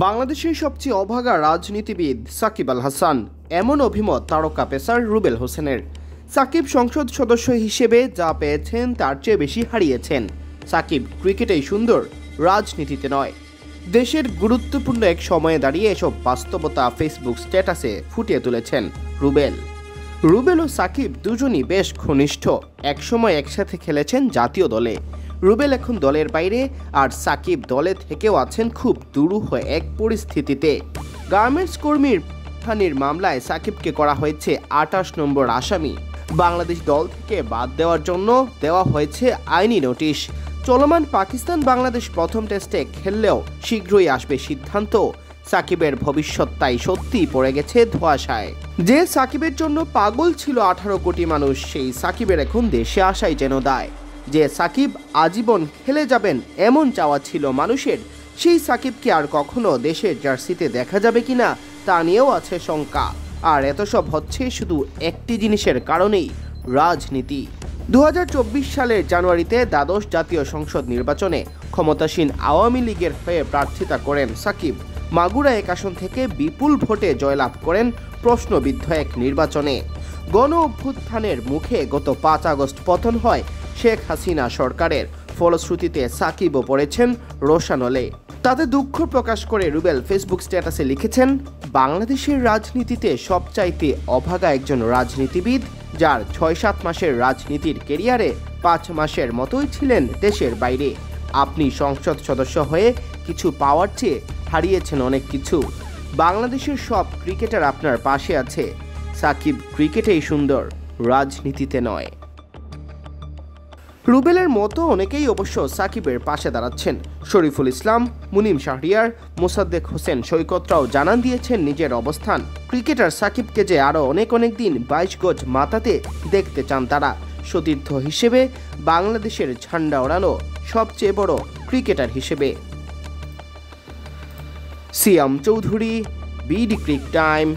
বাংলাদেশের সবচেয়ে অভাগা রাজনীতিবিদ সাকিব আল হাসান, এমন অভিমত তারকা পেসার রুবেল হোসেনের। সাকিব সংসদ সদস্য হিসেবে যা পেয়েছেন তার চেয়ে বেশি হারিয়েছেন। সাকিব ক্রিকেটেই সুন্দর, রাজনীতিতে নয়। দেশের গুরুত্বপূর্ণ এক সময়ে দাঁড়িয়ে এসব বাস্তবতা ফেসবুক স্ট্যাটাসে ফুটিয়ে তুলেছেন রুবেল ও সাকিব দুজনই বেশ ঘনিষ্ঠ। একসময় একসাথে খেলেছেন জাতীয় দলে। রুবেল এখন দলের বাইরে, আর সাকিব দলে থেকেও আছেন খুব দুরূহ এক পরিস্থিতিতে। গার্মেন্টস কর্মীর হানির মামলায় সাকিবকে করা হয়েছে 28 নম্বর আসামি। বাংলাদেশ দল থেকে বাদ দেওয়ার জন্য দেওয়া হয়েছে আইনি নোটিশ। চলমান পাকিস্তান বাংলাদেশ প্রথম টেস্টে খেললেও শীঘ্রই আসবে সিদ্ধান্ত। সাকিবের ভবিষ্যৎ তাই সত্যিই পড়ে গেছে ধোঁয়াশায়। যে সাকিবের জন্য পাগল ছিল 18 কোটি মানুষ, সেই সাকিবের এখন দেশে আসাই যেন দায়। যে সাকিব আজীবন খেলে যাবেন এমন চাওয়া ছিল মানুষের, সেই সাকিবকে আর কখনো দেশের জার্সিতে দেখা যাবে কিনা তা নিয়েও আছে শঙ্কা। আর এত সব হচ্ছে শুধু একটি জিনিসের কারণেই, রাজনীতি। 2024 সালের জানুয়ারিতে দ্বাদশ জাতীয় সংসদ নির্বাচনে ক্ষমতাসীন আওয়ামী লীগের হয়ে প্রার্থিতা করেন সাকিব। মাগুরা এক আসন থেকে বিপুল ভোটে জয়লাভ করেন প্রশ্নবিদ্ধ এক নির্বাচনে। গণ অভ্যুত্থানের মুখে গত 5 আগস্ট পতন হয় শেখ হাসিনা সরকারের। ফলশ্রুতিতে সাকিবও পড়েছেন রোষানলে। তাতে দুঃখ প্রকাশ করে রুবেল ফেসবুক স্ট্যাটাসে লিখেছেন, বাংলাদেশের রাজনীতিতে সবচাইতে অভাগা একজন রাজনীতিবিদ, যার 6-7 মাসের রাজনীতির কেরিয়ারে 5 মাসের মতোই ছিলেন দেশের বাইরে। আপনি সংসদ সদস্য হয়ে কিছু পাওয়ার চেয়ে হারিয়েছেন অনেক কিছু। বাংলাদেশের সব ক্রিকেটার আপনার পাশে আছে। সাকিব ক্রিকেটেই সুন্দর, রাজনীতিতে নয়। রুবেলের মতো অনেকেই অবশ্য সাকিবের পাশে দাঁড়াচ্ছেন। শরীফুল ইসলাম, মুনিম শাহরিয়ার, মোসাদ্দেক হোসেন সৈকতরাও জানান দিয়েছেন নিজের অবস্থান। ক্রিকেটার সাকিবকে যে আরও অনেক দিন 22 গজ মাথাতে দেখতে চান তারা। সতীর্থ হিসেবে বাংলাদেশের ঝান্ডা ওড়ানো সবচেয়ে বড় ক্রিকেটার হিসেবে। সিয়াম চৌধুরী, বিডি ক্রিক টাইম।